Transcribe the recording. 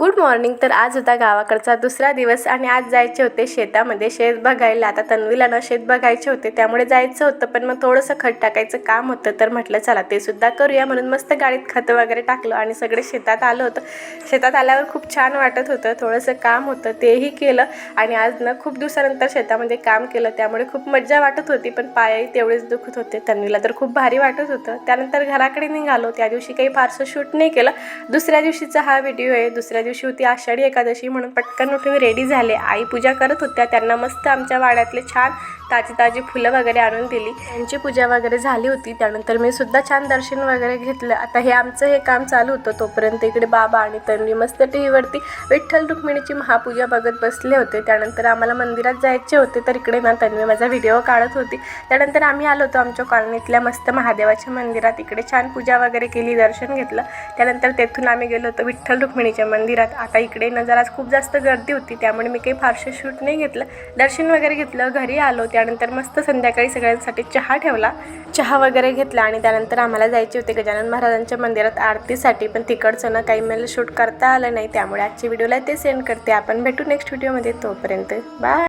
Good morning. तर आज होता गावाकडचा दुसरा दिवस आणि आज जायचे होते शेतामध्ये शेत बघायला। आता तन्वीला ना शेत बघायचे होते त्यामुळे जायचं होतं, पण मग थोडंसं खत टाकायचं काम होतं, तर म्हटलं चला ते सुद्धा करूया म्हणून मस्त गाडीत खत वगैरे टाकलं आणि सगळे शेतात आलं होतं। शेतात आल्यावर खूप छान वाटत होतं, थोडंसं काम होतं तेही केलं आणि आज ना खूप दिवसानंतर शेतामध्ये काम केलं त्यामुळे खूप मजा वाटत होती, पण पायही तेवढेच दुखत होते। तन्वीला तर खूप भारी वाटत होतं। त्यानंतर घराकडे निघालो। त्या दिवशी काही फारसं शूट नाही केलं, दुसऱ्या दिवशीचा हा व्हिडिओ आहे। दुसऱ्या दिवशी होती आषाढी एकादशी म्हणून पटकन उठून रेडी झाले। आई पूजा करत होत्या, त्यांना मस्त आमच्या वाड्यातले छान ताजी फुलं वगैरे आणून दिली, त्यांची पूजा वगैरे झाली होती। त्यानंतर मी सुद्धा छान दर्शन वगैरे घेतलं। आता हे आमचं हे काम चालू होतं, तोपर्यंत इकडे बाबा आणि तन्वी मस्त टीव्हीवरती विठ्ठल रुक्मिणीची महापूजा बघत बसले होते। त्यानंतर आम्हाला मंदिरात जायचे होते, तर इकडे ना तन्वी माझा व्हिडिओ काढत होती। त्यानंतर आम्ही आलो होतो आमच्या कॉलनीतल्या मस्त महादेवाच्या मंदिरात, इकडे छान पूजा वगैरे केली, दर्शन घेतलं। त्यानंतर तेथून आम्ही गेलो होतो विठ्ठल रुक्मिणीच्या मंदिरात। आता इकडे ना जरा खूप जास्त गर्दी होती त्यामुळे मी काही फारसे शूट नाही घेतलं, दर्शन वगैरे घेतलं, घरी आलो। त्यानंतर मस्त संध्याकाळी सगळ्यांसाठी चहा ठेवला, चहा वगैरे घेतला आणि त्यानंतर आम्हाला जायचे होते गजानन महाराजांच्या मंदिरात आरतीसाठी, पण तिकडचं ना काही मला शूट करता आलं नाही, त्यामुळे आजच्या व्हिडिओला ते सेंड करते। आपण भेटू नेक्स्ट व्हिडिओमध्ये, तोपर्यंत बाय।